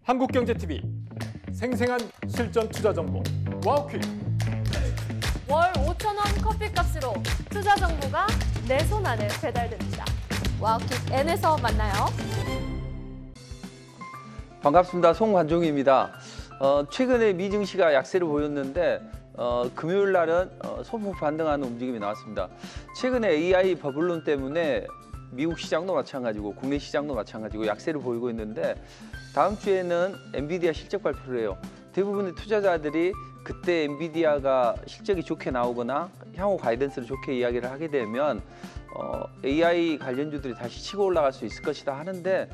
한국경제TV 생생한 실전 투자 정보 와우퀵. 월 5,000원 커피값으로 투자 정보가 내 손 안에 배달됩니다. 와우퀵 N에서 만나요. 반갑습니다. 송관종입니다. 최근에 미증시가 약세를 보였는데 금요일 날은 소폭 반등하는 움직임이 나왔습니다. 최근에 AI 버블론 때문에 미국 시장도 마찬가지고 국내 시장도 마찬가지고 약세를 보이고 있는데 다음 주에는 엔비디아 실적 발표를 해요. 대부분의 투자자들이 그때 엔비디아가 실적이 좋게 나오거나 향후 가이던스를 좋게 이야기를 하게 되면 AI 관련주들이 다시 치고 올라갈 수 있을 것이다 하는데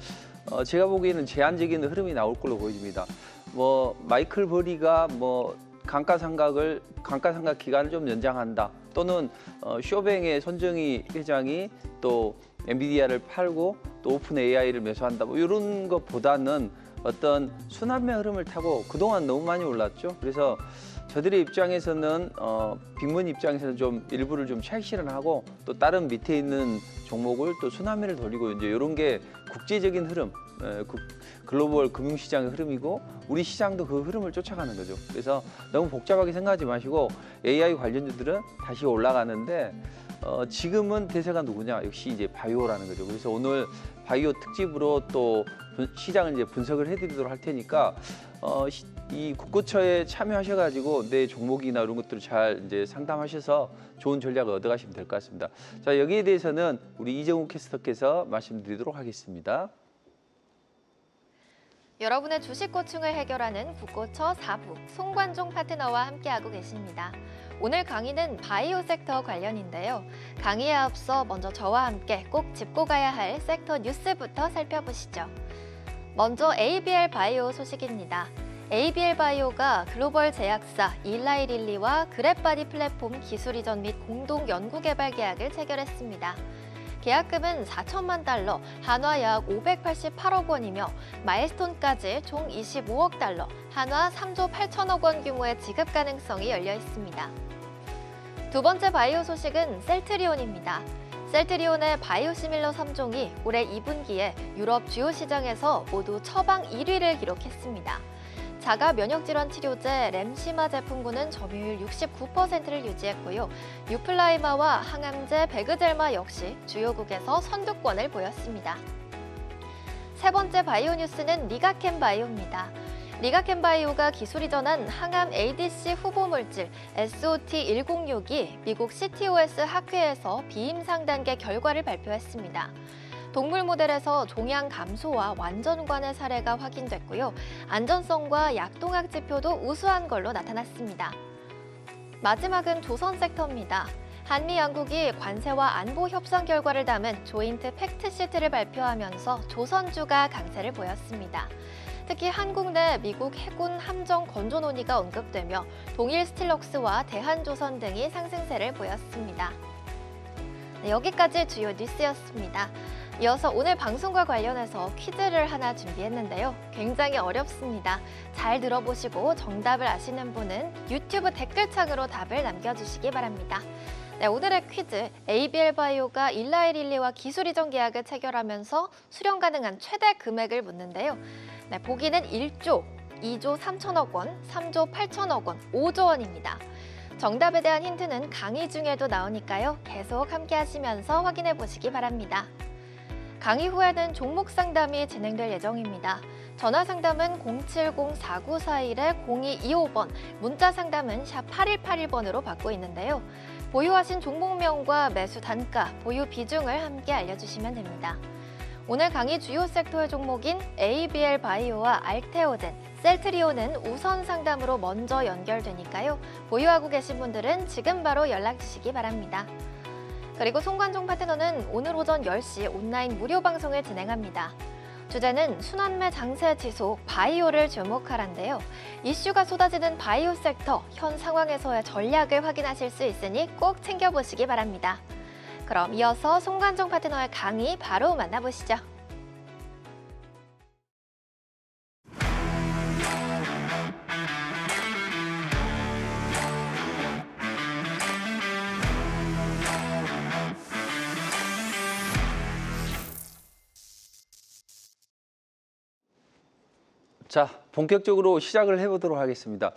제가 보기에는 제한적인 흐름이 나올 걸로 보여집니다. 마이클 버리가 감가상각 기간을 좀 연장한다. 또는 쇼뱅의 손정희 회장이 또 엔비디아를 팔고 또 오픈 AI를 매수한다. 이런 것보다는 어떤 순환매 흐름을 타고 그동안 너무 많이 올랐죠. 그래서 저들의 입장에서는 빅먼 입장에서는 좀 일부를 좀 차익 실현하고 또 다른 밑에 있는 종목을 또 순환매를 돌리고 이제 이런 게 국제적인 흐름, 글로벌 금융시장의 흐름이고 우리 시장도 그 흐름을 쫓아가는 거죠. 그래서 너무 복잡하게 생각하지 마시고 AI 관련주들은 다시 올라가는데 지금은 대세가 누구냐? 역시 이제 바이오라는 거죠. 그래서 오늘 바이오 특집으로 또 시장을 이제 분석을 해드리도록 할 테니까 이 국고처에 참여하셔가지고 내 종목이나 이런 것들을 잘 이제 상담하셔서 좋은 전략을 얻어가시면 될 것 같습니다. 자, 여기에 대해서는 우리 이정우 캐스터께서 말씀드리도록 하겠습니다. 여러분의 주식 고충을 해결하는 국고처 4부 송관종 파트너와 함께하고 계십니다. 오늘 강의는 바이오 섹터 관련인데요. 강의에 앞서 먼저 저와 함께 꼭 짚고 가야 할 섹터 뉴스부터 살펴보시죠. 먼저 ABL 바이오 소식입니다. ABL 바이오가 글로벌 제약사 일라이 릴리와 그랩바디 플랫폼 기술 이전 및 공동 연구개발 계약을 체결했습니다. 계약금은 4천만 달러, 한화 약 588억 원이며 마일스톤까지 총 25억 달러, 한화 3조 8천억 원 규모의 지급 가능성이 열려 있습니다. 두 번째 바이오 소식은 셀트리온입니다. 셀트리온의 바이오시밀러 3종이 올해 2분기에 유럽 주요 시장에서 모두 처방 1위를 기록했습니다. 자가 면역질환 치료제 램시마 제품군은 점유율 69%를 유지했고요. 유플라이마와 항암제 베그젤마 역시 주요국에서 선두권을 보였습니다. 세 번째 바이오 뉴스는 리가켄 바이오입니다. 리가켄 바이오가 기술 이전한 항암 ADC 후보 물질 SOT106이 미국 CTOS 학회에서 비임상 단계 결과를 발표했습니다. 동물 모델에서 종양 감소와 완전관의 사례가 확인됐고요. 안전성과 약동학 지표도 우수한 걸로 나타났습니다. 마지막은 조선 섹터입니다. 한미 양국이 관세와 안보 협상 결과를 담은 조인트 팩트시트를 발표하면서 조선주가 강세를 보였습니다. 특히 한국 내 미국 해군 함정 건조 논의가 언급되며 동일 스틸럭스와 대한조선 등이 상승세를 보였습니다. 네, 여기까지 주요 뉴스였습니다. 이어서 오늘 방송과 관련해서 퀴즈를 하나 준비했는데요. 굉장히 어렵습니다. 잘 들어보시고 정답을 아시는 분은 유튜브 댓글창으로 답을 남겨주시기 바랍니다. 네, 오늘의 퀴즈, ABL 바이오가 일라이 릴리와 기술 이전 계약을 체결하면서 수령 가능한 최대 금액을 묻는데요. 네, 보기는 1조, 2조 3천억 원, 3조 8천억 원, 5조 원입니다. 정답에 대한 힌트는 강의 중에도 나오니까요. 계속 함께 하시면서 확인해 보시기 바랍니다. 강의 후에는 종목 상담이 진행될 예정입니다. 전화 상담은 070-4941-0225번, 문자 상담은 샵 8181번으로 받고 있는데요. 보유하신 종목명과 매수 단가, 보유 비중을 함께 알려주시면 됩니다. 오늘 강의 주요 섹터의 종목인 ABL 바이오와 알테오젠, 셀트리온은 우선 상담으로 먼저 연결되니까요. 보유하고 계신 분들은 지금 바로 연락 주시기 바랍니다. 그리고 송관종 파트너는 오늘 오전 10시 온라인 무료 방송을 진행합니다. 주제는 순환매 장세 지속 바이오를 주목하란데요. 이슈가 쏟아지는 바이오 섹터, 현 상황에서의 전략을 확인하실 수 있으니 꼭 챙겨보시기 바랍니다. 그럼 이어서 송관종 파트너의 강의 바로 만나보시죠. 자, 본격적으로 시작을 해보도록 하겠습니다.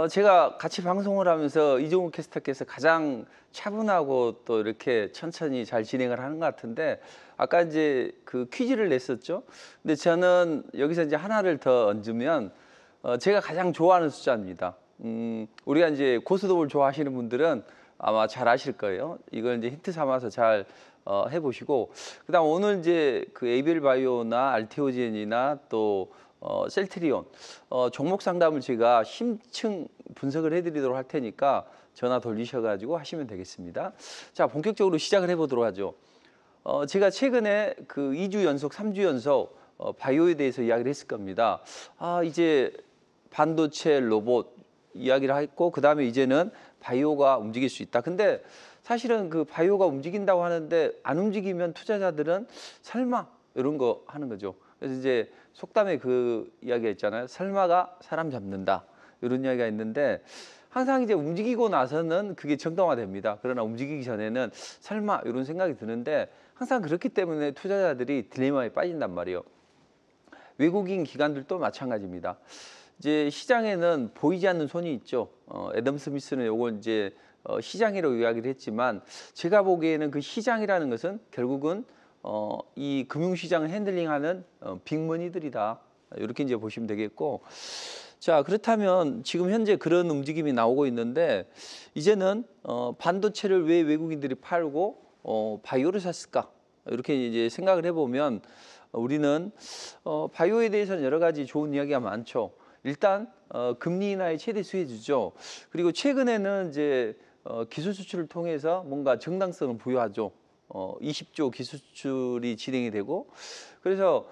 제가 같이 방송을 하면서 이종욱 캐스터께서 가장 차분하고 또 이렇게 천천히 잘 진행을 하는 것 같은데, 아까 이제 그 퀴즈를 냈었죠. 근데 저는 여기서 이제 하나를 더 얹으면 제가 가장 좋아하는 숫자입니다. 우리가 이제 고스톱을 좋아하시는 분들은 아마 잘 아실 거예요. 이걸 이제 힌트 삼아서 잘 해보시고, 그다음 오늘 이제 그 ABL 바이오나 알테오젠이나 또 셀트리온 종목 상담을 제가 심층 분석을 해드리도록 할 테니까 전화 돌리셔가지고 하시면 되겠습니다. 자, 본격적으로 시작을 해보도록 하죠. 제가 최근에 그 2주 연속, 3주 연속 바이오에 대해서 이야기를 했을 겁니다. 이제 반도체, 로봇 이야기를 했고, 그 다음에 이제는 바이오가 움직일 수 있다. 근데 사실은 그 바이오가 움직인다고 하는데 안 움직이면 투자자들은 설마 이런 거 하는 거죠. 그래서 이제 속담에 그 이야기가 있잖아요. 설마가 사람 잡는다. 이런 이야기가 있는데, 항상 이제 움직이고 나서는 그게 정당화됩니다. 그러나 움직이기 전에는 설마 이런 생각이 드는데, 항상 그렇기 때문에 투자자들이 딜레마에 빠진단 말이에요. 외국인 기관들도 마찬가지입니다. 이제 시장에는 보이지 않는 손이 있죠. 애덤 스미스는 요걸 이제 시장이라고 이야기를 했지만, 제가 보기에는 그 시장이라는 것은 결국은 이 금융시장을 핸들링하는 빅머니들이다. 이렇게 이제 보시면 되겠고, 자, 그렇다면 지금 현재 그런 움직임이 나오고 있는데, 이제는 반도체를 왜 외국인들이 팔고 바이오를 샀을까? 이렇게 이제 생각을 해보면 우리는 바이오에 대해서는 여러 가지 좋은 이야기가 많죠. 일단 금리 인하의 최대 수혜주죠. 그리고 최근에는 이제 기술 수출을 통해서 뭔가 정당성을 부여하죠. 20조 기술 수출이 진행이 되고, 그래서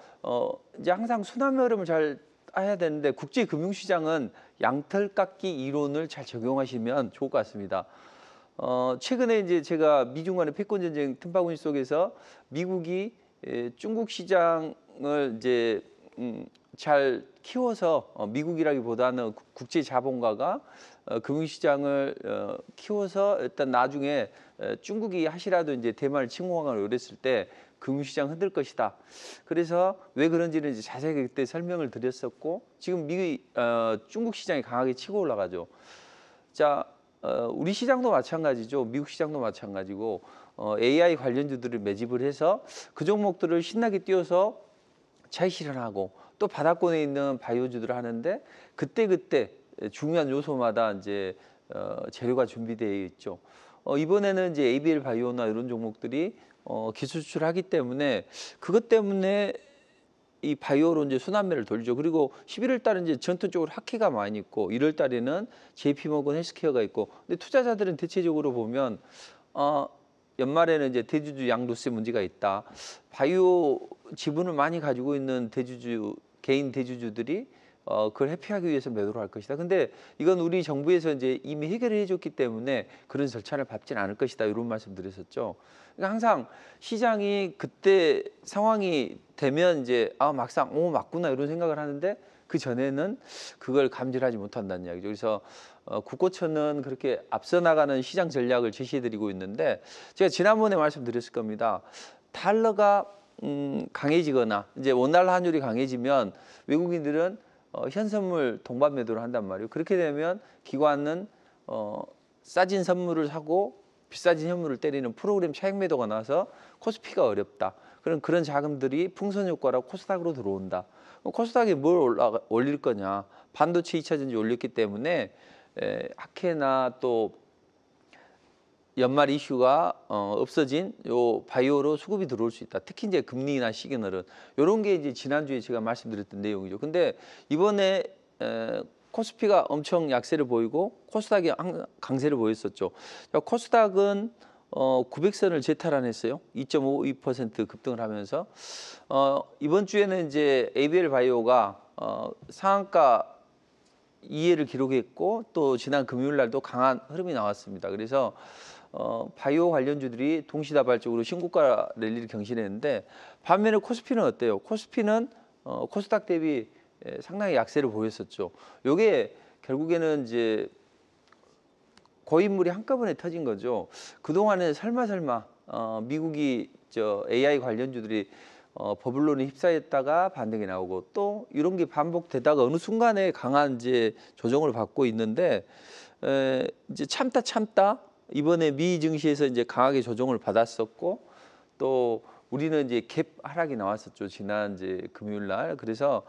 이제 항상 순환 흐름을 잘 해야 되는데, 국제 금융시장은 양털깎기 이론을 잘 적용하시면 좋을 것 같습니다. 최근에 이제 제가 미중 간의 패권 전쟁 틈바구니 속에서 미국이 중국 시장을 이제 잘 키워서, 미국이라기보다는 국제 자본가가 금융시장을 키워서 일단 나중에 중국이 하시라도 이제 대만을 침공하거나 이랬을 때 금융시장 흔들 것이다. 그래서 왜 그런지는 이제 자세히 그때 설명을 드렸었고, 지금 중국 시장이 강하게 치고 올라가죠. 자, 우리 시장도 마찬가지죠. 미국 시장도 마찬가지고, AI 관련주들을 매집을 해서 그 종목들을 신나게 띄워서 차익 실현하고, 또 바닥권에 있는 바이오주들을 하는데, 그때 중요한 요소마다 이제 재료가 준비되어 있죠. 이번에는 이제 ABL 바이오나 이런 종목들이 기술 수출하기 때문에, 그것 때문에 이 바이오로 이제 순환매를 돌죠. 그리고 11월 달은 이제 전통적으로 하키가 많이 있고, 1월 달에는 JP모건 헬스케어가 있고, 근데 투자자들은 대체적으로 보면 연말에는 이제 대주주 양도세 문제가 있다. 바이오 지분을 많이 가지고 있는 개인 대주주들이 그걸 회피하기 위해서 매도를 할 것이다. 근데 이건 우리 정부에서 이제 이미 해결을 해줬기 때문에 그런 절차를 밟지는 않을 것이다. 이런 말씀 드렸었죠. 그러니까 항상 시장이 그때 상황이 되면 이제 막상 맞구나 이런 생각을 하는데, 그 전에는 그걸 감지하지 못한다는 이야기죠. 그래서 국고처는 그렇게 앞서 나가는 시장 전략을 제시해드리고 있는데, 제가 지난번에 말씀드렸을 겁니다. 달러가 강해지거나 이제 원달러 환율이 강해지면 외국인들은 현선물 동반 매도를 한단 말이에요. 그렇게 되면 기관은 싸진 선물을 사고 비싸진 현물을 때리는 프로그램 차익 매도가 나서 코스피가 어렵다. 그런 자금들이 풍선 효과로 코스닥으로 들어온다. 코스닥에 뭘 올릴 거냐? 반도체 2차 전지 올렸기 때문에 하케나 또 연말 이슈가 없어진 요 바이오로 수급이 들어올 수 있다. 특히 이제 금리나 시그널은 이런 게 이제 지난주에 제가 말씀드렸던 내용이죠. 근데 이번에 코스피가 엄청 약세를 보이고 코스닥이 강세를 보였었죠. 코스닥은 900선을 재탈환했어요. 2.52% 급등을 하면서 이번 주에는 이제 ABL 바이오가 상한가 이해를 기록했고, 또 지난 금요일 날도 강한 흐름이 나왔습니다. 그래서 바이오 관련주들이 동시다발적으로 신고가 랠리를 경신했는데, 반면에 코스피는 어때요? 코스피는 코스닥 대비 상당히 약세를 보였었죠. 요게 결국에는 이제 고인물이 한꺼번에 터진 거죠. 그동안에 설마 미국이 AI 관련주들이 버블론에 휩싸였다가 반등이 나오고 또 이런 게 반복되다가 어느 순간에 강한 이제 조정을 받고 있는데 이제 참다 이번에 미 증시에서 이제 강하게 조정을 받았었고 또 우리는 이제 갭 하락이 나왔었죠. 지난 이제 금요일 날. 그래서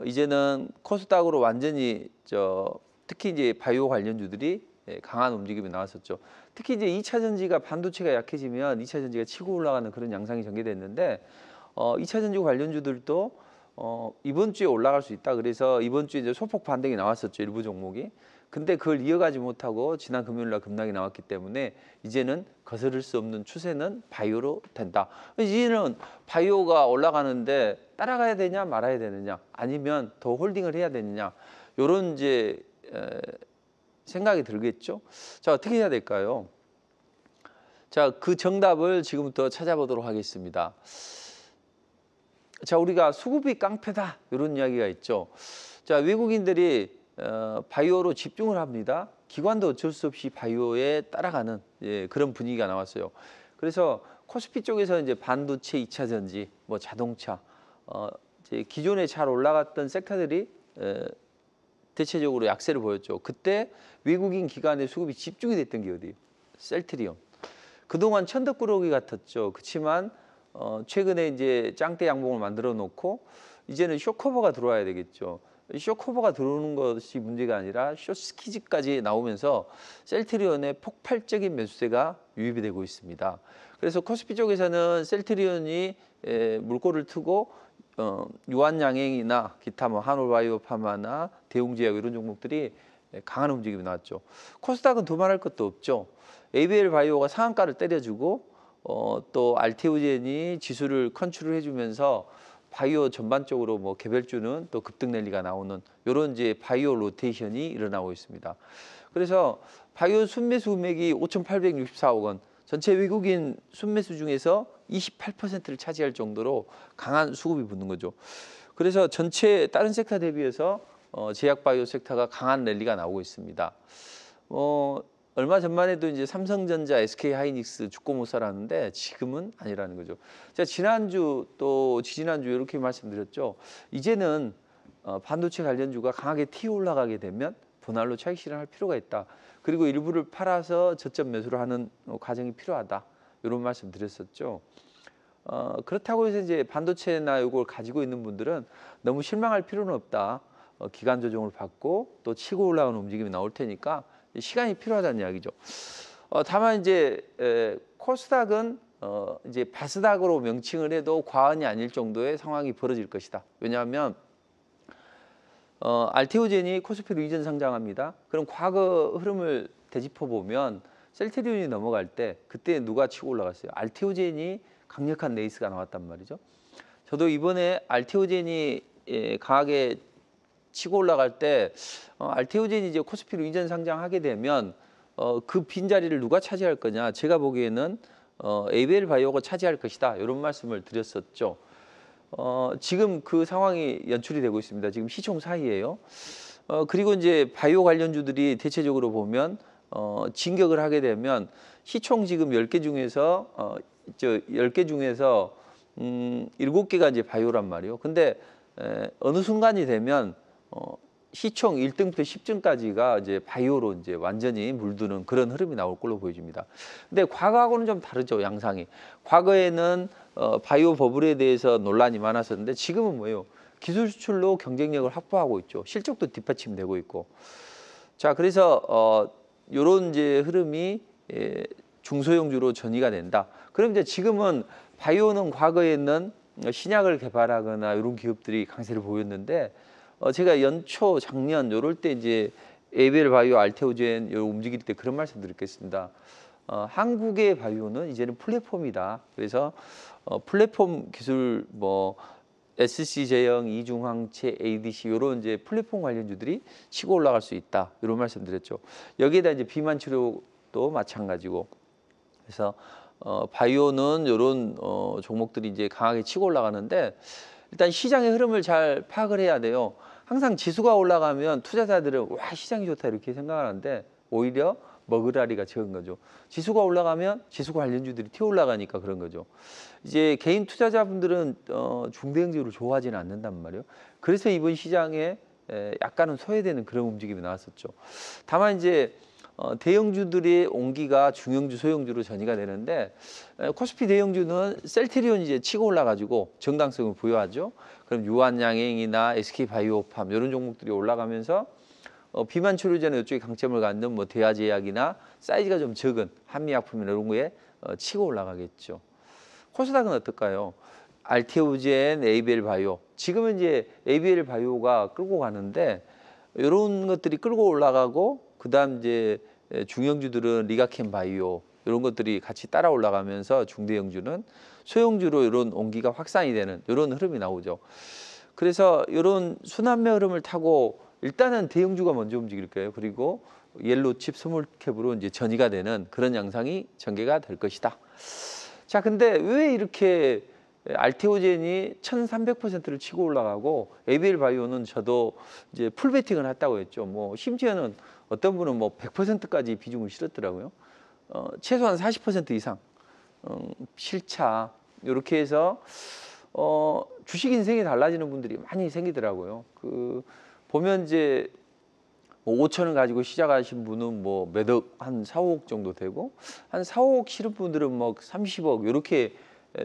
이제는 코스닥으로 완전히 특히 이제 바이오 관련주들이 강한 움직임이 나왔었죠. 특히 이제 2차 전지가 반도체가 약해지면 2차 전지가 치고 올라가는 그런 양상이 전개됐는데 2차 전지 관련주들도 이번 주에 올라갈 수 있다. 그래서 이번 주에 이제 소폭 반등이 나왔었죠. 일부 종목이. 근데 그걸 이어가지 못하고 지난 금요일 날 급락이 나왔기 때문에 이제는 거스를 수 없는 추세는 바이오로 된다. 이제는 바이오가 올라가는데 따라가야 되냐 말아야 되느냐 아니면 더 홀딩을 해야 되느냐 요런 이제 생각이 들겠죠. 자, 어떻게 해야 될까요? 자, 그 정답을 지금부터 찾아보도록 하겠습니다. 자, 우리가 수급이 깡패다 이런 이야기가 있죠. 자, 외국인들이 바이오로 집중을 합니다. 기관도 어쩔 수 없이 바이오에 따라가는 그런 분위기가 나왔어요. 그래서 코스피 쪽에서 이제 반도체, 2차 전지, 뭐 자동차, 이제 기존에 잘 올라갔던 섹터들이 대체적으로 약세를 보였죠. 그때 외국인 기관의 수급이 집중이 됐던 게 어디예요? 셀트리온. 그동안 천덕꾸러기 같았죠. 그렇지만 최근에 이제 짱대 양봉을 만들어 놓고 이제는 쇼커버가 들어와야 되겠죠. 쇼커버가 들어오는 것이 문제가 아니라 숏스키즈까지 나오면서 셀트리온의 폭발적인 매수세가 유입이 되고 있습니다. 그래서 코스피 쪽에서는 셀트리온이 물꼬를 트고 유한양행이나 기타 뭐 한올바이오파마나 대웅제약 이런 종목들이 강한 움직임이 나왔죠. 코스닥은 두말할 것도 없죠. ABL 바이오가 상한가를 때려주고 또 알테오젠이 지수를 컨트롤 해주면서 바이오 전반적으로 뭐 개별주는 또 급등 랠리가 나오는 이런 이제 바이오 로테이션이 일어나고 있습니다. 그래서 바이오 순매수 금액이 5,864억 원, 전체 외국인 순매수 중에서 28%를 차지할 정도로 강한 수급이 붙는 거죠. 그래서 전체 다른 섹터 대비해서 제약 바이오 섹터가 강한 랠리가 나오고 있습니다. 얼마 전만 해도 이제 삼성전자, SK하이닉스 죽고 못 살았는데 지금은 아니라는 거죠. 제가 지난주 또 지지난주 이렇게 말씀드렸죠. 이제는 반도체 관련주가 강하게 튀어 올라가게 되면 분할로 차익 실현할 필요가 있다. 그리고 일부를 팔아서 저점 매수를 하는 과정이 필요하다. 이런 말씀 드렸었죠. 그렇다고 해서 이제 반도체나 이걸 가지고 있는 분들은 너무 실망할 필요는 없다. 기간 조정을 받고 또 치고 올라가는 움직임이 나올 테니까 시간이 필요하다는 이야기죠. 다만 이제 코스닥은 이제 바스닥으로 명칭을 해도 과언이 아닐 정도의 상황이 벌어질 것이다. 왜냐하면 알테오젠이 코스피로 이전 상장합니다. 그럼 과거 흐름을 되짚어 보면 셀트리온이 넘어갈 때 그때 누가 치고 올라갔어요? 알테오젠이 강력한 레이스가 나왔단 말이죠. 저도 이번에 알테오젠이 강하게 치고 올라갈 때 알테오젠이 이제 코스피로 이전 상장하게 되면 그 빈자리를 누가 차지할 거냐? 제가 보기에는 ABL 바이오가 차지할 것이다. 이런 말씀을 드렸었죠. 지금 그 상황이 연출이 되고 있습니다. 지금 시총 사이에요. 그리고 이제 바이오 관련주들이 대체적으로 보면 진격을 하게 되면 시총 지금 10개 중에서 10개 중에서 7개가 이제 바이오란 말이에요. 근데 어느 순간이 되면 시총 1등부터 10등까지가 이제 바이오로 이제 완전히 물드는 그런 흐름이 나올 걸로 보여집니다. 근데 과거하고는 좀 다르죠, 양상이. 과거에는 바이오 버블에 대해서 논란이 많았었는데 지금은 뭐예요? 기술 수출로 경쟁력을 확보하고 있죠. 실적도 뒷받침되고 있고. 자, 그래서 요런 이제 흐름이 중소형주로 전이가 된다. 그럼 이제 지금은 바이오는 과거에는 신약을 개발하거나 이런 기업들이 강세를 보였는데 제가 연초 작년 요럴 때 이제 ABL 바이오, 알테오젠 움직일 때 그런 말씀 드리겠습니다. 한국의 바이오는 이제는 플랫폼이다. 그래서 플랫폼 기술 뭐 SC 제형, 이중항체, ADC 이런 이제 플랫폼 관련주들이 치고 올라갈 수 있다. 이런 말씀드렸죠. 여기에다 이제 비만 치료도 마찬가지고. 그래서 바이오는 이런 종목들이 이제 강하게 치고 올라가는데 일단 시장의 흐름을 잘 파악을 해야 돼요. 항상 지수가 올라가면 투자자들은 와 시장이 좋다 이렇게 생각하는데 오히려 먹으라리가 적은 거죠. 지수가 올라가면 지수 관련주들이 튀어 올라가니까 그런 거죠. 이제 개인 투자자분들은 중대형주를 좋아하지는 않는단 말이에요. 그래서 이번 시장에 약간은 소외되는 그런 움직임이 나왔었죠. 다만 이제 대형주들의 온기가 중형주, 소형주로 전이가 되는데 코스피 대형주는 셀트리온이 이제 치고 올라가지고 정당성을 부여하죠. 그럼 유한양행이나 SK바이오팜 이런 종목들이 올라가면서 비만 치료제는 이쪽에 강점을 갖는 뭐 대하제약이나 사이즈가 좀 적은 한미약품이나 이런 거에 치고 올라가겠죠. 코스닥은 어떨까요? 알테오젠, ABL바이오. 지금은 이제 ABL바이오가 끌고 가는데 이런 것들이 끌고 올라가고 그다음 이제 중형주들은 리가켄바이오 이런 것들이 같이 따라 올라가면서 중대형주는 소형주로 이런 온기가 확산이 되는 이런 흐름이 나오죠. 그래서 이런 순환매 흐름을 타고 일단은 대형주가 먼저 움직일 거예요. 그리고 옐로칩 스몰캡으로 이제 전이가 되는 그런 양상이 전개가 될 것이다. 자, 근데 왜 이렇게 알테오젠이 1,300%를 치고 올라가고 ABL바이오는 저도 이제 풀베팅을 했다고 했죠. 뭐 심지어는 어떤 분은 뭐 100%까지 비중을 실었더라고요. 최소한 40% 이상 실차 이렇게 해서 주식 인생이 달라지는 분들이 많이 생기더라고요. 그 보면 이제 뭐 5천원 가지고 시작하신 분은 뭐 매덕 한 4, 5억 정도 되고 한 4, 5억 실은 분들은 뭐 30억 이렇게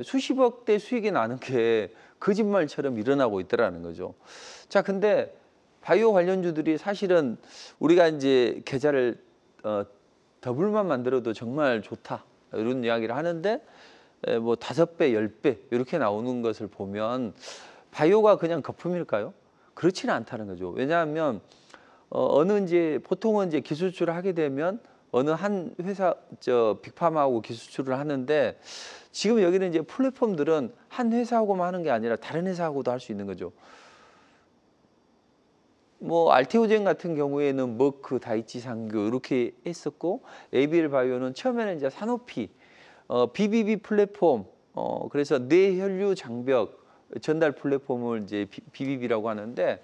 수십억대 수익이 나는 게 거짓말처럼 일어나고 있더라는 거죠. 자, 근데 바이오 관련주들이 사실은 우리가 이제 계좌를 더블만 만들어도 정말 좋다 이런 이야기를 하는데 뭐 5배, 10배 이렇게 나오는 것을 보면 바이오가 그냥 거품일까요? 그렇지는 않다는 거죠. 왜냐하면 어느 이제 보통은 이제 기술주를 하게 되면 어느 한 회사 빅파마하고 기술주를 하는데 지금 여기는 이제 플랫폼들은 한 회사하고만 하는 게 아니라 다른 회사하고도 할 수 있는 거죠. 뭐 알테오젠 같은 경우에는 머크, 다이치 상교 이렇게 했었고 ABL바이오는 처음에는 이제 산오피, BBB 플랫폼, 그래서 뇌혈류 장벽 전달 플랫폼을 이제 BBB라고 하는데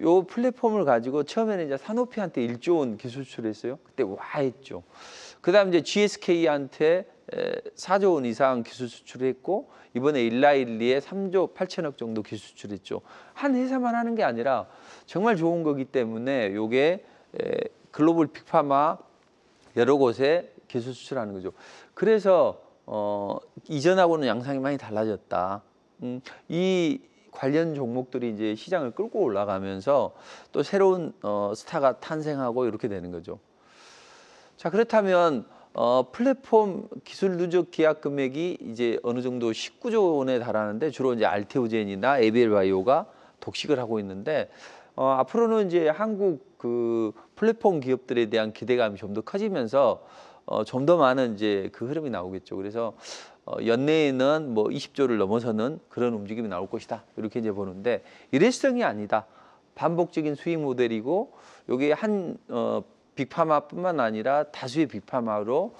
요 플랫폼을 가지고 처음에는 이제 산오피한테 1조 원 기술 수출했어요. 그때 와 했죠. 그다음 이제 GSK한테 4조 원 이상 기술 수출을 했고 이번에 일라일리에 3조 8천억 정도 기술 수출했죠. 한 회사만 하는 게 아니라 정말 좋은 거기 때문에 요게 글로벌 빅파마 여러 곳에 기술 수출하는 거죠. 그래서 이전하고는 양상이 많이 달라졌다. 이 관련 종목들이 이제 시장을 끌고 올라가면서 또 새로운 스타가 탄생하고 이렇게 되는 거죠. 자, 그렇다면 플랫폼 기술 누적 계약 금액이 이제 어느 정도 19조 원에 달하는데 주로 이제 알테오젠이나 ABL바이오가 독식을 하고 있는데 앞으로는 이제 한국 그 플랫폼 기업들에 대한 기대감이 좀 더 커지면서 좀 더 많은 이제 그 흐름이 나오겠죠. 그래서 연내에는 뭐 20조를 넘어서는 그런 움직임이 나올 것이다. 이렇게 이제 보는데 일회성이 아니다. 반복적인 수익 모델이고 여기 한 빅파마뿐만 아니라 다수의 빅파마로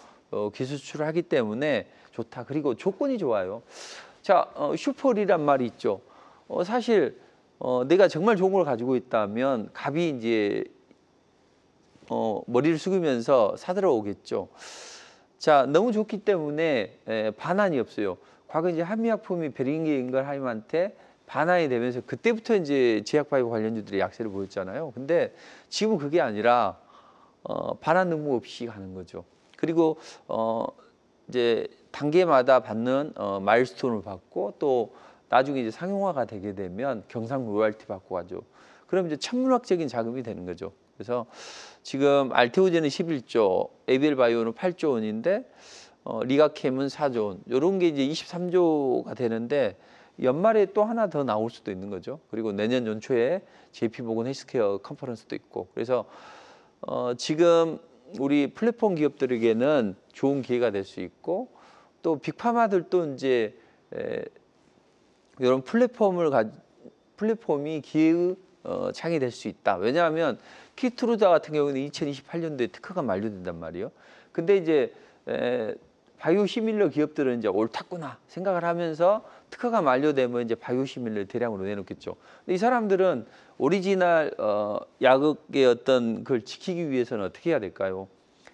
기술 수출을 하기 때문에 좋다. 그리고 조건이 좋아요. 자, 슈퍼리란 말이 있죠. 사실 내가 정말 좋은 걸 가지고 있다면 갑이 이제 머리를 숙이면서 사들어오겠죠. 자, 너무 좋기 때문에 반환이 없어요. 과거 이제 한미약품이 베링게 인걸하임한테 반환이 되면서 그때부터 이제 제약바이오 관련주들이 약세를 보였잖아요. 근데 지금은 그게 아니라 반환 의무 없이 가는 거죠. 그리고 이제 단계마다 받는 마일스톤을 받고 또 나중에 이제 상용화가 되게 되면 경상 로열티 받고 가죠. 그럼 이제 천문학적인 자금이 되는 거죠. 그래서 지금 알테오젠은 11조, ABL바이오는 8조 원인데 리가캠은 4조 원. 이런 게 이제 23조가 되는데 연말에 또 하나 더 나올 수도 있는 거죠. 그리고 내년 연초에 JP모건 헬스케어 컨퍼런스도 있고. 그래서 지금 우리 플랫폼 기업들에게는 좋은 기회가 될 수 있고 또 빅파마들도 이제 이런 플랫폼이 기회의 창이 될 수 있다. 왜냐하면 키트루자 같은 경우는 2028년도에 특허가 만료된단 말이에요. 근데 이제 바이오시밀러 기업들은 이제 옳았구나 생각을 하면서 특허가 만료되면 이제 바이오시밀러를 대량으로 내놓겠죠. 근데 이 사람들은 오리지널 약의 어떤 그걸 지키기 위해서는 어떻게 해야 될까요?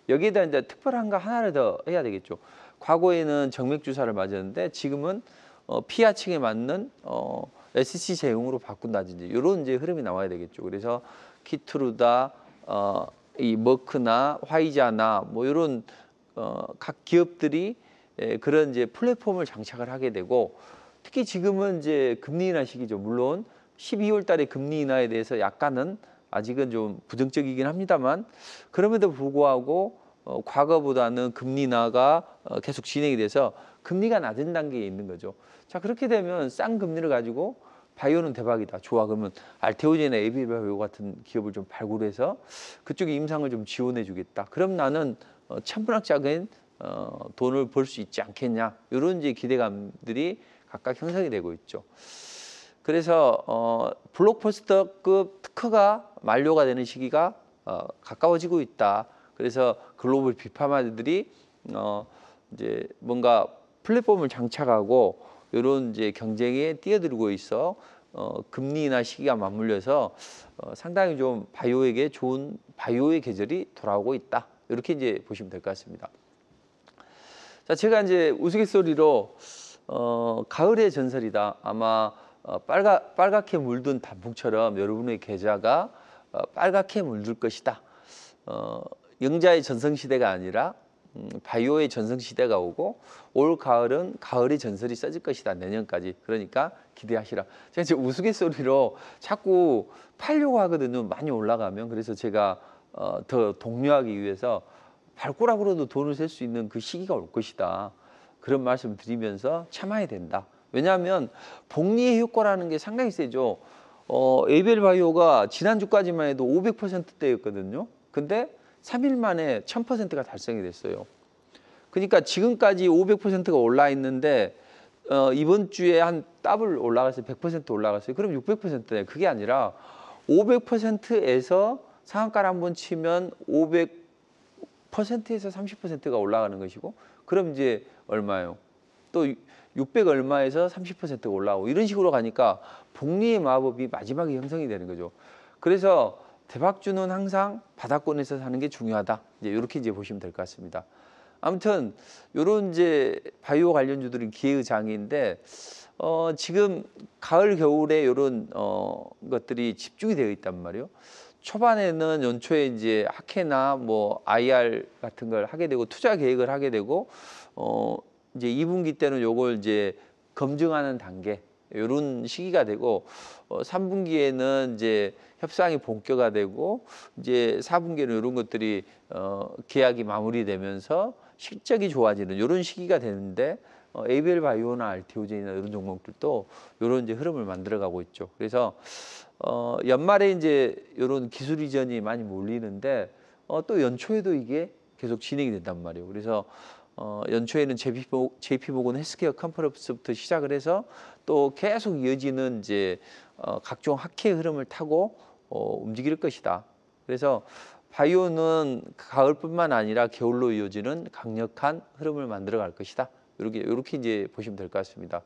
여기에다 이제 특별한 거 하나를 더 해야 되겠죠. 과거에는 정맥 주사를 맞았는데 지금은 피하층에 맞는 SC 제형으로 바꾼다든지 이런 이제 흐름이 나와야 되겠죠. 그래서 키트루다, 이 머크나 화이자나 뭐 이런 각 기업들이 그런 이제 플랫폼을 장착을 하게 되고, 특히 지금은 이제 금리 인하 시기죠. 물론 12월 달에 금리 인하에 대해서 약간은 아직은 좀 부정적이긴 합니다만, 그럼에도 불구하고 과거보다는 금리 인하가 계속 진행이 돼서 금리가 낮은 단계에 있는 거죠. 자, 그렇게 되면 싼 금리를 가지고 바이오는 대박이다, 좋아, 그러면 알테오젠이나 에이비엘 바이오 같은 기업을 좀 발굴해서 그쪽에 임상을 좀 지원해 주겠다. 그럼 나는 천문학적인 돈을 벌 수 있지 않겠냐, 이런 이제 기대감들이 각각 형성이 되고 있죠. 그래서 블록버스터급 특허가 만료가 되는 시기가 가까워지고 있다. 그래서 글로벌 빅파마들이 이제 뭔가 플랫폼을 장착하고 이런 이제 경쟁에 뛰어들고 있어 금리 인하 시기가 맞물려서 상당히 좀 바이오에게 좋은 바이오의 계절이 돌아오고 있다. 이렇게 이제 보시면 될 것 같습니다. 자, 제가 이제 우스갯소리로 가을의 전설이다. 아마 빨갛게 물든 단풍처럼 여러분의 계좌가 빨갛게 물들 것이다. 영자의 전성시대가 아니라 바이오의 전성시대가 오고, 올 가을은 가을의 전설이 써질 것이다, 내년까지. 그러니까 기대하시라. 제가 이제 우스갯소리로 자꾸 팔려고 하거든요, 많이 올라가면. 그래서 제가 더 독려하기 위해서 발꼬락으로도 돈을 쓸 수 있는 그 시기가 올 것이다, 그런 말씀을 드리면서 참아야 된다. 왜냐하면 복리의 효과라는 게 상당히 세죠. 에이비엘 바이오가 지난주까지만 해도 500%대였거든요. 근데 3일 만에 1000%가 달성이 됐어요. 그러니까 지금까지 500%가 올라 있는데 이번 주에 한 더블 올라갔어요. 100% 올라갔어요. 그럼 600%네. 그게 아니라 500%에서 상한가를 한번 치면 500%에서 30%가 올라가는 것이고, 그럼 이제 얼마예요? 또 600 얼마에서 30%가 올라오고, 이런 식으로 가니까 복리의 마법이 마지막에 형성이 되는 거죠. 그래서 대박주는 항상 바닥권에서 사는 게 중요하다. 이제 이렇게 이제 보시면 될 것 같습니다. 아무튼 이런 이제 바이오 관련주들은 기회의 장인데 지금 가을 겨울에 이런 것들이 집중이 되어 있단 말이에요. 초반에는 연초에 이제 학회나 뭐 IR 같은 걸 하게 되고 투자 계획을 하게 되고 이제 2분기 때는 요걸 이제 검증하는 단계, 이런 시기가 되고 3분기에는 이제 협상이 본격화되고 이제 4분기에는 이런 것들이 계약이 마무리되면서 실적이 좋아지는 이런 시기가 되는데 에이비엘 바이오나 알테오젠이나 이런 종목들도 이런 이제 흐름을 만들어가고 있죠. 그래서 연말에 이제 이런 기술 이전이 많이 몰리는데 또 연초에도 이게 계속 진행이 된단 말이에요. 그래서 연초에는 JP모건 헬스케어 컨퍼런스부터 시작을 해서 또 계속 이어지는 이제 각종 학회의 흐름을 타고 움직일 것이다. 그래서 바이오는 가을뿐만 아니라 겨울로 이어지는 강력한 흐름을 만들어갈 것이다. 이렇게 이제 보시면 될 것 같습니다.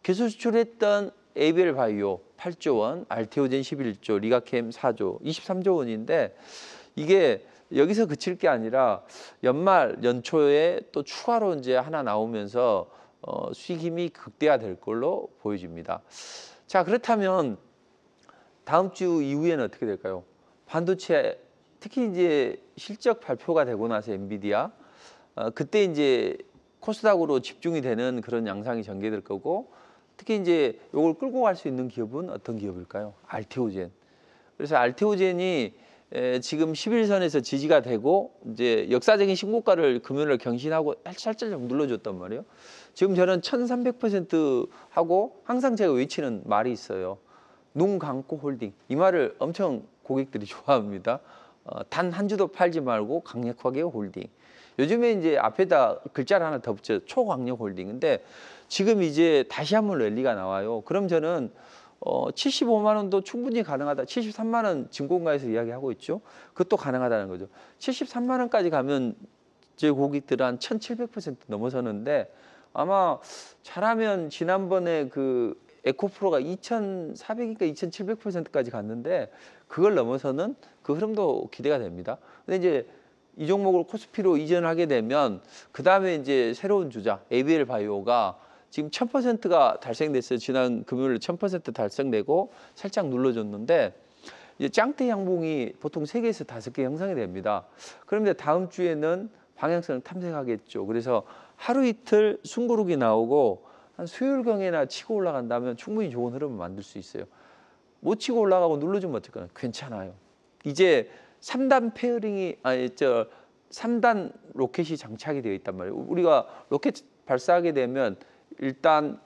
기술 수출했던 에이비엘 바이오 8조 원, 알테오젠 11조, 리가캠 4조, 23조 원인데 이게 여기서 그칠 게 아니라 연초에 또 추가로 이제 하나 나오면서 수익 힘이 극대화될 걸로 보여집니다. 자, 그렇다면 다음 주 이후에는 어떻게 될까요? 반도체, 특히 이제 실적 발표가 되고 나서 엔비디아, 그때 이제 코스닥으로 집중이 되는 그런 양상이 전개될 거고, 특히 이제 이걸 끌고 갈 수 있는 기업은 어떤 기업일까요? 알테오젠. 그래서 알테오젠이 지금 11선에서 지지가 되고 이제 역사적인 신고가를 금요일에 경신하고 살짝 눌러줬단 말이에요. 지금 저는 1300% 하고 항상 제가 외치는 말이 있어요. 눈 감고 홀딩. 이 말을 엄청 고객들이 좋아합니다. 단 한 주도 팔지 말고 강력하게 홀딩. 요즘에 이제 앞에다 글자를 하나 더 붙여 초강력 홀딩. 근데 지금 이제 다시 한번 랠리가 나와요. 그럼 저는 75만 원도 충분히 가능하다. 73만 원 증권가에서 이야기하고 있죠. 그것도 가능하다는 거죠. 73만 원까지 가면 제 고객들은 한 1700% 넘어서는데 아마 잘하면 지난번에 그 에코프로가 2400인가 2700%까지 갔는데 그걸 넘어서는 그 흐름도 기대가 됩니다. 근데 이제 이 종목을 코스피로 이전하게 되면 그 다음에 이제 새로운 주자 ABL 바이오가 지금 1000%가 달성됐어요. 지난 금요일 1000% 달성되고 살짝 눌러줬는데 이제 짱대 양봉이 보통 3개에서 5개 형성이 됩니다. 그런데 다음 주에는 방향성을 탐색하겠죠. 그래서 하루 이틀 숨고르기 나오고 한 수요일경에나 치고 올라간다면 충분히 좋은 흐름을 만들 수 있어요. 못 치고 올라가고 눌러주면 어떨까요? 괜찮아요. 이제 3단 페어링이 3단 로켓이 장착이 되어 있단 말이에요. 우리가 로켓 발사하게 되면 일단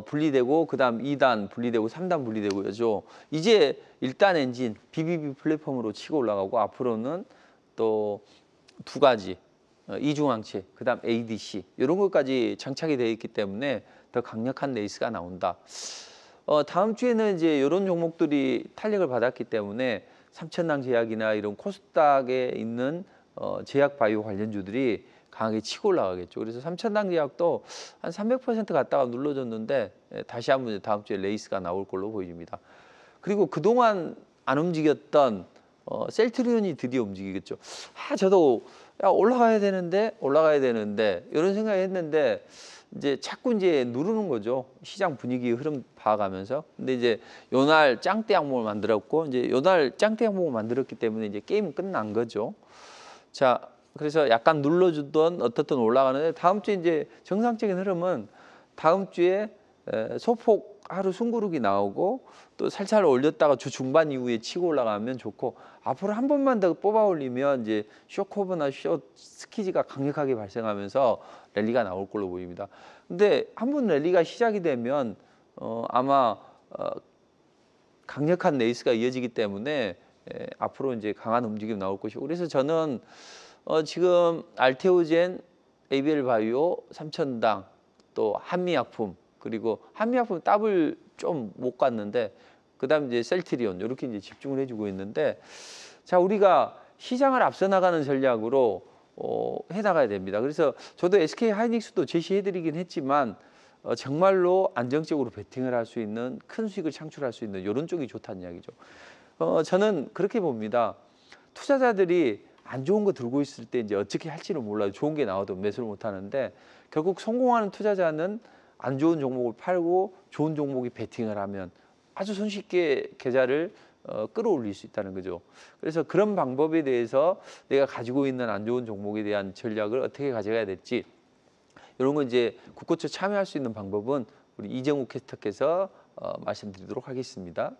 분리되고 그다음 2단 분리되고 3단 분리되고요. 이제 1단 엔진 BBB 플랫폼으로 치고 올라가고 앞으로는 또 2가지 이중항체 그다음 ADC 이런 것까지 장착이 되어 있기 때문에 더 강력한 레이스가 나온다. 다음 주에는 이제 이런 종목들이 탄력을 받았기 때문에 삼천당 제약이나 이런 코스닥에 있는 제약 바이오 관련주들이 강하게 치고 올라가겠죠. 그래서 삼천당 제약도 한 300% 갔다가 눌러줬는데 다시 한번 다음 주에 레이스가 나올 걸로 보입니다. 그리고 그동안 안 움직였던 셀트리온이 드디어 움직이겠죠. 저도 올라가야 되는데 이런 생각을 했는데 이제 자꾸 이제 누르는 거죠. 시장 분위기 흐름 봐가면서. 근데 이제 요날 짱대 항목을 만들었고 이제 요날 짱대 항목을 만들었기 때문에 이제 게임은 끝난 거죠. 자, 그래서 약간 눌러주던 어떻든 올라가는데 다음 주에 이제 정상적인 흐름은 다음 주에 소폭 하루 숨고르기 나오고 또 살살 올렸다가 주 중반 이후에 치고 올라가면 좋고 앞으로 한 번만 더 뽑아 올리면 이제 쇼커브나 숏 스키지가 강력하게 발생하면서 랠리가 나올 걸로 보입니다. 근데 한 번 랠리가 시작이 되면 아마 강력한 레이스가 이어지기 때문에 앞으로 이제 강한 움직임 나올 것이고 그래서 저는 지금 알테오젠, ABL 바이오, 삼천당 또 한미약품 그리고 한미약품 더블 좀 못 갔는데 그다음 이제 셀트리온 이렇게 이제 집중을 해주고 있는데 자 우리가 시장을 앞서 나가는 전략으로 해나가야 됩니다. 그래서 저도 SK 하이닉스도 제시해드리긴 했지만 정말로 안정적으로 베팅을 할 수 있는 큰 수익을 창출할 수 있는 이런 쪽이 좋다는 이야기죠. 저는 그렇게 봅니다. 투자자들이 안 좋은 거 들고 있을 때 이제 어떻게 할지는 몰라요. 좋은 게 나와도 매수를 못 하는데 결국 성공하는 투자자는 안 좋은 종목을 팔고 좋은 종목이 베팅을 하면 아주 손쉽게 계좌를 끌어올릴 수 있다는 거죠. 그래서 그런 방법에 대해서 내가 가지고 있는 안 좋은 종목에 대한 전략을 어떻게 가져가야 될지 이런 거 이제 국고처 참여할 수 있는 방법은 우리 이정우 캐스터께서 말씀드리도록 하겠습니다.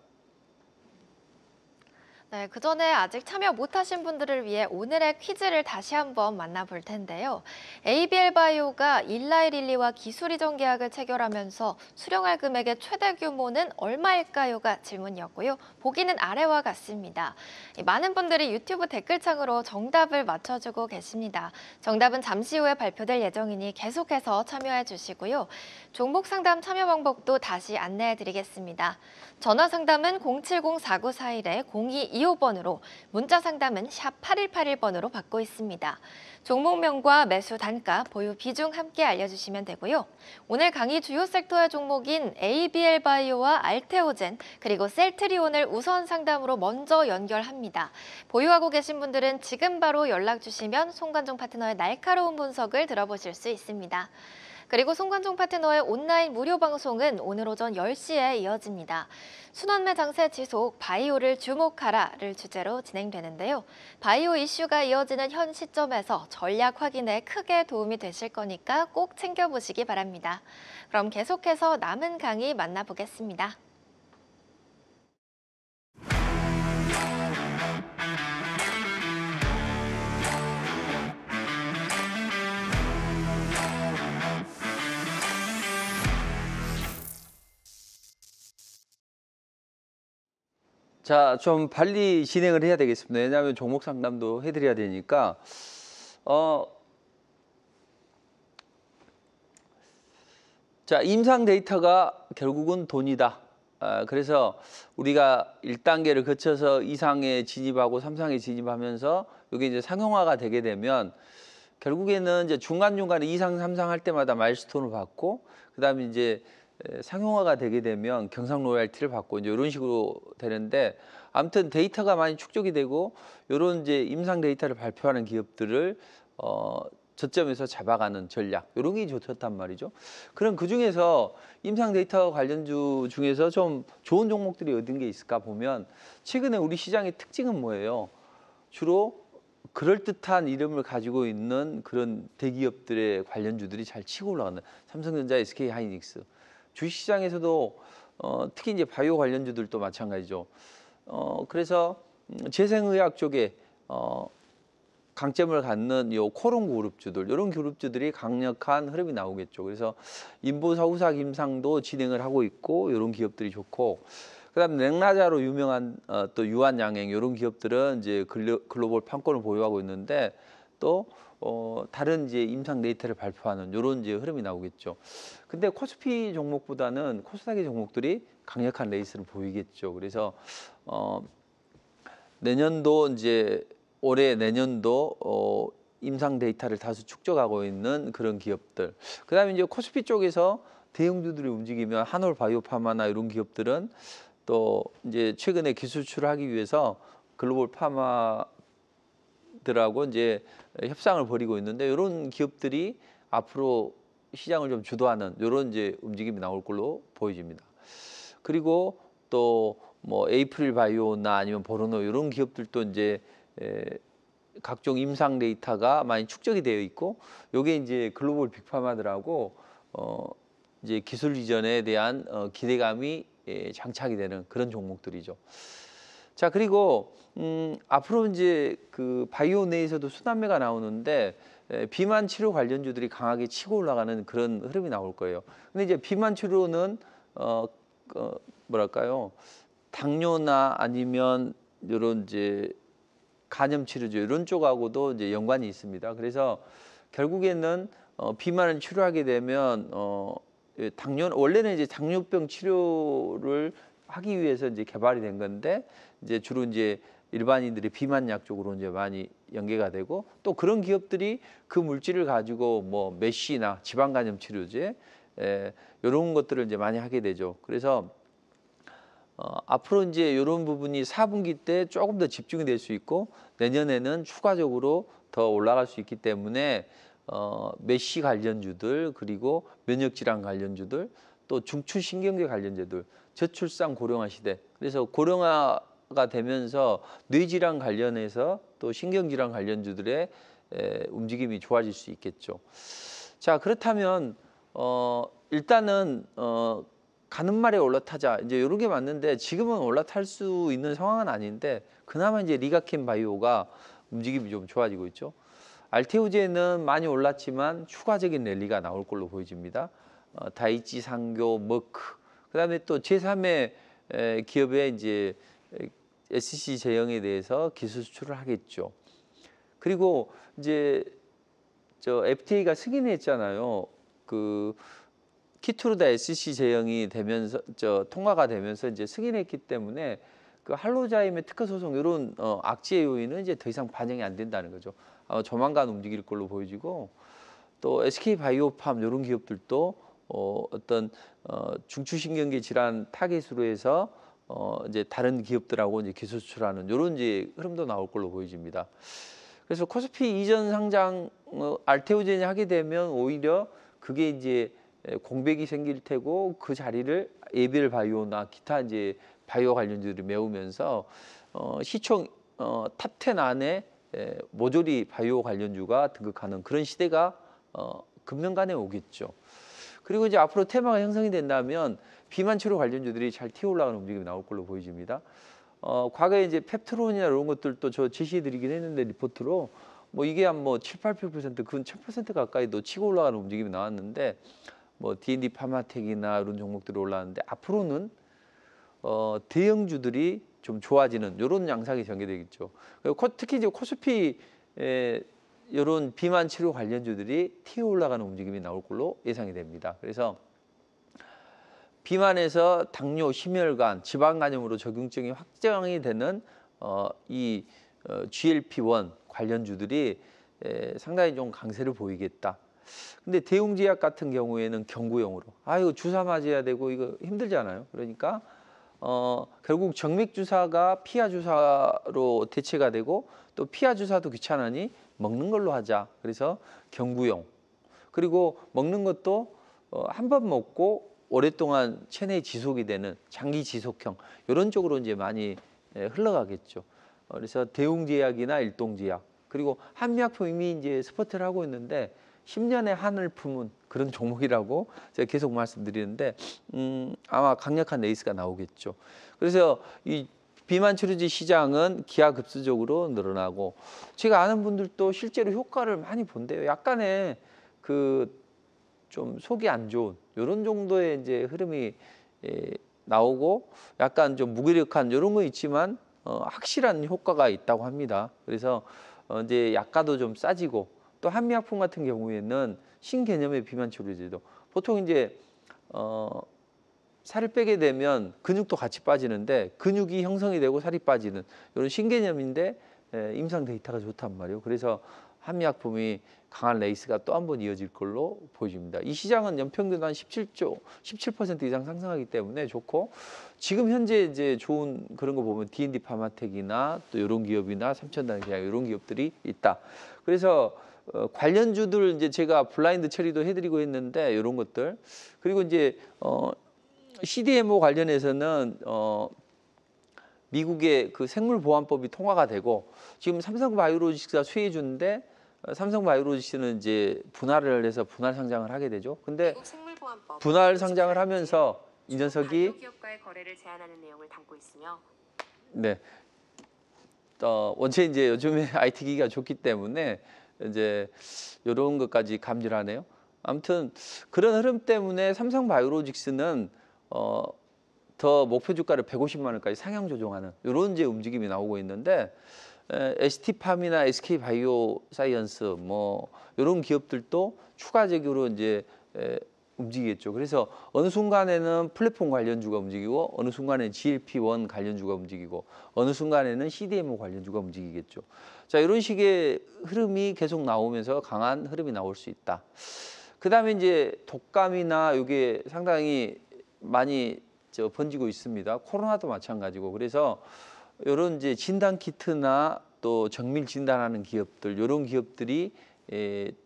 네, 그 전에 아직 참여 못하신 분들을 위해 오늘의 퀴즈를 다시 한번 만나볼 텐데요. ABL 바이오가 일라이릴리와 기술 이전 계약을 체결하면서 수령할 금액의 최대 규모는 얼마일까요?가 질문이었고요. 보기는 아래와 같습니다. 많은 분들이 유튜브 댓글창으로 정답을 맞춰주고 계십니다. 정답은 잠시 후에 발표될 예정이니 계속해서 참여해 주시고요. 종목 상담 참여 방법도 다시 안내해 드리겠습니다. 전화 상담은 070-4941-0225번으로, 문자 상담은 샵 8181번으로 받고 있습니다. 종목명과 매수 단가, 보유 비중 함께 알려주시면 되고요. 오늘 강의 주요 섹터의 종목인 ABL 바이오와 알테오젠, 그리고 셀트리온을 우선 상담으로 먼저 연결합니다. 보유하고 계신 분들은 지금 바로 연락 주시면 송관종 파트너의 날카로운 분석을 들어보실 수 있습니다. 그리고 송관종 파트너의 온라인 무료 방송은 오늘 오전 10시에 이어집니다. 순환매 장세 지속, 바이오를 주목하라를 주제로 진행되는데요. 바이오 이슈가 이어지는 현 시점에서 전략 확인에 크게 도움이 되실 거니까 꼭 챙겨보시기 바랍니다. 그럼 계속해서 남은 강의 만나보겠습니다. 자, 좀 빨리 진행을 해야 되겠습니다. 왜냐하면 종목 상담도 해드려야 되니까. 자, 임상 데이터가 결국은 돈이다. 그래서 우리가 1단계를 거쳐서 2상에 진입하고 3상에 진입하면서 이게 이제 상용화가 되게 되면 결국에는 이제 중간중간에 2상, 3상 할 때마다 마일스톤을 받고 그다음에 이제 상용화가 되게 되면 경상 로열티를 받고 이제 이런 식으로 되는데 아무튼 데이터가 많이 축적이 되고 이런 이제 임상 데이터를 발표하는 기업들을 저점에서 잡아가는 전략 이런 게 좋단 말이죠. 그럼 그 중에서 임상 데이터 관련주 중에서 좀 좋은 종목들이 어떤 게 있을까 보면 최근에 우리 시장의 특징은 뭐예요? 주로 그럴듯한 이름을 가지고 있는 그런 대기업들의 관련주들이 잘 치고 올라가는 삼성전자, SK하이닉스. 주식시장에서도 특히 이제 바이오 관련주들도 마찬가지죠. 그래서 재생의학 쪽에 강점을 갖는 요 코론 그룹주들, 이런 그룹주들이 강력한 흐름이 나오겠죠. 그래서 인보서우사 김상도 진행을 하고 있고 이런 기업들이 좋고, 그다음 넥라자로 유명한 또 유한양행 이런 기업들은 이제 글로벌 판권을 보유하고 있는데 또 다른 이제 임상 데이터를 발표하는 이런 이제 흐름이 나오겠죠. 근데 코스피 종목보다는 코스닥의 종목들이 강력한 레이스를 보이겠죠. 그래서 내년도 이제 올해 내년도 임상 데이터를 다수 축적하고 있는 그런 기업들. 그다음에 이제 코스피 쪽에서 대형주들이 움직이면 한올 바이오파마나 이런 기업들은 또 이제 최근에 기술 출하기 위해서 글로벌 파마들하고 이제 협상을 벌이고 있는데 이런 기업들이 앞으로 시장을 좀 주도하는 이런 이제 움직임이 나올 걸로 보여집니다. 그리고 또 뭐 에이프릴 바이오나 아니면 보르노 이런 기업들도 이제 각종 임상 데이터가 많이 축적이 되어 있고, 요게 이제 글로벌 빅파마들하고 이제 기술 이전에 대한 기대감이 장착이 되는 그런 종목들이죠. 자, 그리고 앞으로 이제 그 바이오 내에서도 순환매가 나오는데 비만 치료 관련주들이 강하게 치고 올라가는 그런 흐름이 나올 거예요. 근데 이제 비만 치료는 뭐랄까요, 당뇨나 아니면 이런 이제 간염 치료제 이런 쪽하고도 이제 연관이 있습니다. 그래서 결국에는 비만을 치료하게 되면 당뇨, 원래는 이제 당뇨병 치료를 하기 위해서 이제 개발이 된 건데 이제 주로 이제 일반인들이 비만약 쪽으로 이제 많이 연계가 되고, 또 그런 기업들이 그 물질을 가지고 뭐 메쉬나 지방간염 치료제 이런 것들을 이제 많이 하게 되죠. 그래서 앞으로 이제 이런 부분이 4분기 때 조금 더 집중이 될 수 있고 내년에는 추가적으로 더 올라갈 수 있기 때문에 메쉬 관련주들, 그리고 면역질환 관련주들, 또 중추신경계 관련주들, 저출산 고령화 시대, 그래서 고령화가 되면서 뇌질환 관련해서 또 신경질환 관련주들의 움직임이 좋아질 수 있겠죠. 자, 그렇다면 일단은 가는 말에 올라타자, 이제 이런 게 맞는데 지금은 올라탈 수 있는 상황은 아닌데 그나마 이제 리가켄 바이오가 움직임이 좀 좋아지고 있죠. 알테오제는 많이 올랐지만 추가적인 랠리가 나올 걸로 보여집니다. 다이치 상교, 머크, 그다음에 또 제3의 기업의 이제 SC 제형에 대해서 기술 수출을 하겠죠. 그리고 이제 FTA가 승인했잖아요. 그 키투르다 SC 제형이 되면서 통과가 되면서 이제 승인했기 때문에 그 할로자임의 특허 소송 이런 악재의 요인은 이제 더 이상 반영이 안 된다는 거죠. 조만간 움직일 걸로 보여지고, 또 SK 바이오팜 이런 기업들도 어떤 중추신경계 질환 타겟으로 해서 이제 다른 기업들하고 이제 기술 수출하는 이런 이제 흐름도 나올 걸로 보여집니다. 그래서 코스피 이전 상장 알테오젠이 하게 되면 오히려 그게 이제 공백이 생길 테고 그 자리를 에벨 바이오나 기타 이제 바이오 관련주들이 메우면서 시총 탑10 안에 모조리 바이오 관련주가 등극하는 그런 시대가 금년간에 오겠죠. 그리고 이제 앞으로 테마가 형성이 된다면 비만 치료 관련주들이 잘 튀어 올라가는 움직임이 나올 걸로 보여집니다. 과거에 이제 펩트론이나 이런 것들도 저 제시해드리긴 했는데 리포트로 뭐 이게 한 뭐 7, 8%, 근 1000% 가까이도 치고 올라가는 움직임이 나왔는데 뭐 D&D 파마텍이나 이런 종목들이 올라왔는데 앞으로는 대형주들이 좀 좋아지는 이런 양상이 전개되겠죠. 특히 이제 코스피 이런 비만 치료 관련주들이 튀어 올라가는 움직임이 나올 걸로 예상이 됩니다. 그래서 비만에서 당뇨, 심혈관, 지방간염으로 적응증이 확정이 되는 이 GLP-1 관련주들이 상당히 좀 강세를 보이겠다. 근데 대웅제약 같은 경우에는 경구용으로. 이거 주사 맞아야 되고 이거 힘들잖아요. 그러니까 결국 정맥 주사가 피하 주사로 대체가 되고 또 피하 주사도 귀찮으니 먹는 걸로 하자. 그래서 경구용. 그리고 먹는 것도 한 번 먹고 오랫동안 체내에 지속이 되는 장기 지속형 이런 쪽으로 이제 많이 흘러가겠죠. 그래서 대웅제약이나 일동제약 그리고 한미약품 이미 이제 스포트를 하고 있는데 10년의 한을 품은 그런 종목이라고 제가 계속 말씀드리는데 아마 강력한 레이스가 나오겠죠. 그래서 이 비만 치료제 시장은 기하급수적으로 늘어나고 제가 아는 분들도 실제로 효과를 많이 본대요. 약간의 그 좀 속이 안 좋은 이런 정도의 이제 흐름이 나오고 약간 좀 무기력한 이런 거 있지만 확실한 효과가 있다고 합니다. 그래서 이제 약가도 좀 싸지고 또 한미약품 같은 경우에는 신개념의 비만 치료제도 보통 이제 살을 빼게 되면 근육도 같이 빠지는데 근육이 형성이 되고 살이 빠지는 이런 신개념인데 임상 데이터가 좋단 말이에요. 그래서 한미약품이 강한 레이스가 또 한 번 이어질 걸로 보여집니다. 이 시장은 연평균 한 17% 이상 상승하기 때문에 좋고 지금 현재 이제 좋은 그런 거 보면 D&D 파마텍이나 또 이런 기업이나 삼천단계약 이런 기업들이 있다. 그래서 관련주들 이제 제가 블라인드 처리도 해드리고 있는데 이런 것들 그리고 이제 CDMO 관련해서는 미국의 그 생물보안법이 통과가 되고 지금 삼성바이오로직스가 수혜 주는데 삼성바이오로직스는 이제 분할을 해서 분할 상장을 하게 되죠. 근데 분할 상장을 하면서 이 녀석이 기업과의 거래를 제한하는 내용을 담고 있으며 네. 원체 이제 요즘에 IT 기기가 좋기 때문에 이제 이런 것까지 감지를 하네요. 아무튼 그런 흐름 때문에 삼성바이오로직스는 더 목표 주가를 150만 원까지 상향 조정하는 이런 이제 움직임이 나오고 있는데 ST팜이나 SK바이오사이언스 뭐 이런 기업들도 추가적으로 이제 움직이겠죠. 그래서 어느 순간에는 플랫폼 관련주가 움직이고 어느 순간에는 GLP-1 관련주가 움직이고 어느 순간에는 CDMO 관련주가 움직이겠죠. 자, 이런 식의 흐름이 계속 나오면서 강한 흐름이 나올 수 있다. 그다음에 이제 독감이나 이게 상당히 많이 번지고 있습니다. 코로나도 마찬가지고 그래서 이런 이제 진단 키트나 또 정밀 진단하는 기업들 이런 기업들이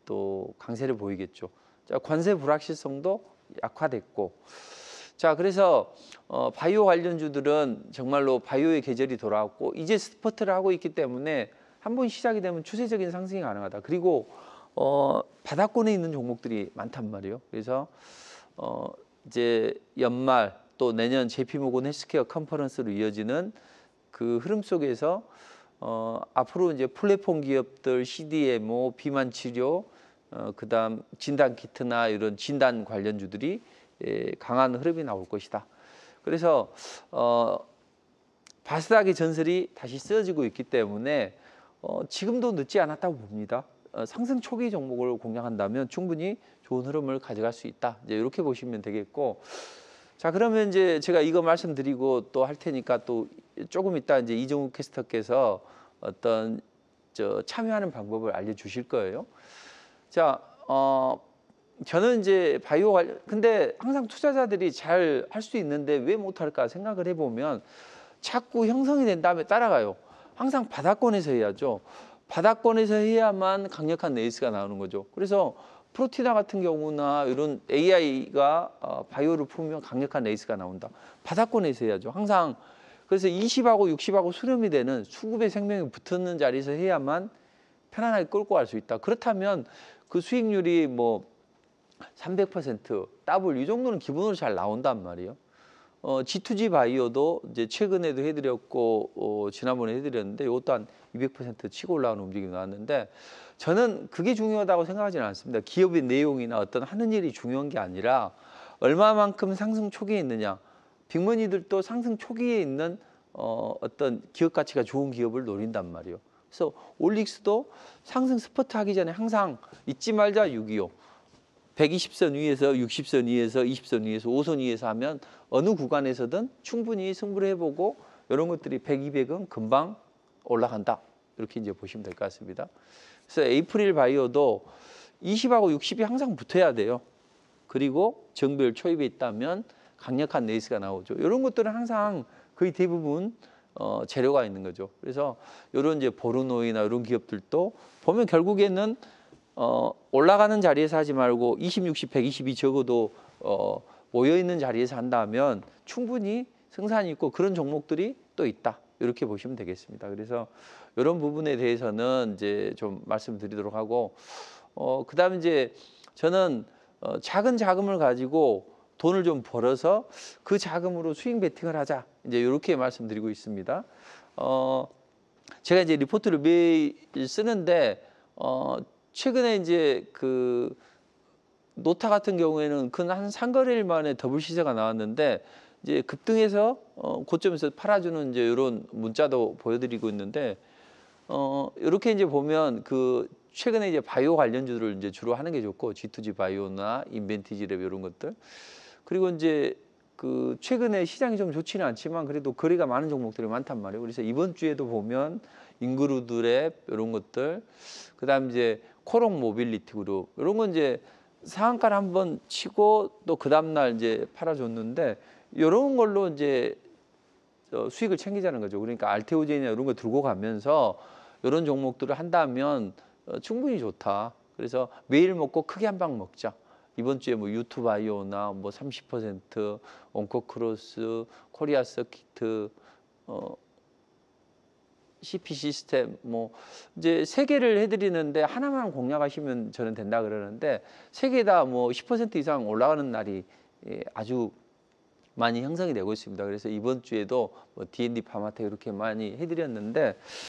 또 강세를 보이겠죠. 자, 관세 불확실성도 약화됐고 자 그래서 바이오 관련주들은 정말로 바이오의 계절이 돌아왔고 이제 스포트를 하고 있기 때문에 한 번 시작이 되면 추세적인 상승이 가능하다. 그리고 바닥권에 있는 종목들이 많단 말이에요. 그래서 이제 연말 또 내년 JP모건 헬스케어 컨퍼런스로 이어지는 그 흐름 속에서 앞으로 이제 플랫폼 기업들, CDMO, 비만 치료, 그다음 진단 키트나 이런 진단 관련주들이 강한 흐름이 나올 것이다. 그래서 바스닥의 전설이 다시 쓰여지고 있기 때문에 지금도 늦지 않았다고 봅니다. 상승 초기 종목을 공략한다면 충분히 좋은 흐름을 가져갈 수 있다. 이제 이렇게 보시면 되겠고. 자, 그러면 이제 제가 이거 말씀드리고 또 할 테니까 또 조금 이따 이제 이정욱 캐스터께서 어떤 참여하는 방법을 알려주실 거예요. 자, 저는 이제 바이오 관련, 근데 항상 투자자들이 잘 할 수 있는데 왜 못할까 생각을 해보면 자꾸 형성이 된 다음에 따라가요. 항상 바닥권에서 해야죠. 바닥권에서 해야만 강력한 레이스가 나오는 거죠. 그래서 프로티나 같은 경우나 이런 AI가 바이오를 품으면 강력한 레이스가 나온다. 바닥권에서 해야죠. 항상 그래서 20하고 60하고 수렴이 되는 수급의 생명이 붙는 자리에서 해야만 편안하게 끌고 갈 수 있다. 그렇다면 그 수익률이 뭐 300%, 더블 이 정도는 기본으로 잘 나온단 말이에요. G2G 바이오도 이제 최근에도 해드렸고 지난번에 해드렸는데 이것도 한 200% 치고 올라오는 움직임이 나왔는데 저는 그게 중요하다고 생각하지는 않습니다. 기업의 내용이나 어떤 하는 일이 중요한 게 아니라 얼마만큼 상승 초기에 있느냐. 빅머니들도 상승 초기에 있는 어떤 기업 가치가 좋은 기업을 노린단 말이에요. 그래서 올릭스도 상승 스포트 하기 전에 항상 잊지 말자 625. 120선 위에서 60선 위에서 20선 위에서 5선 위에서 하면 어느 구간에서든 충분히 승부를 해보고 이런 것들이 100, 200은 금방 올라간다. 이렇게 이제 보시면 될 것 같습니다. 그래서 에이프릴 바이오도 20하고 60이 항상 붙어야 돼요. 그리고 정비율 초입에 있다면 강력한 네이스가 나오죠. 이런 것들은 항상 거의 대부분 재료가 있는 거죠. 그래서 이런 이제 보르노이나 이런 기업들도 보면 결국에는 올라가는 자리에서 하지 말고 20, 60, 120이 적어도 모여 있는 자리에서 한다면 충분히 승산이 있고 그런 종목들이 또 있다. 이렇게 보시면 되겠습니다. 그래서 이런 부분에 대해서는 이제 좀 말씀드리도록 하고 그다음에 이제 저는 작은 자금을 가지고 돈을 좀 벌어서 그 자금으로 스윙 베팅을 하자. 이제 이렇게 말씀드리고 있습니다. 제가 이제 리포트를 매일 쓰는데 최근에 이제 그 노타 같은 경우에는 그 한 3거래일 만에 더블 시세가 나왔는데 이제 급등해서 고점에서 팔아주는 이제 이런 문자도 보여드리고 있는데 이렇게 이제 보면 그 최근에 이제 바이오 관련주를 이제 주로 하는 게 좋고 G2G 바이오나 인벤티지랩 이런 것들 그리고 이제 그 최근에 시장이 좀 좋지는 않지만 그래도 거래가 많은 종목들이 많단 말이에요. 그래서 이번 주에도 보면 인그루드랩 이런 것들 그다음 이제 코롱 모빌리티 그룹 이런 건 이제 상한가를 한번 치고 또 그 다음 날 이제 팔아줬는데 이런 걸로 이제 수익을 챙기자는 거죠. 그러니까 알테오젠이나 이런 거 들고 가면서 이런 종목들을 한다면 충분히 좋다. 그래서 매일 먹고 크게 한 방 먹자. 이번 주에 뭐 유투바이오나 뭐 30%, 온코크로스, 코리아 서키트, CP 시스템 뭐 이제 세 개를 해드리는데 하나만 공략하시면 저는 된다 그러는데 세 개 다 뭐 10% 이상 올라가는 날이 아주 많이 형성이 되고 있습니다. 그래서 이번 주에도 뭐 D&D 파마텍 이렇게 많이 해드렸는데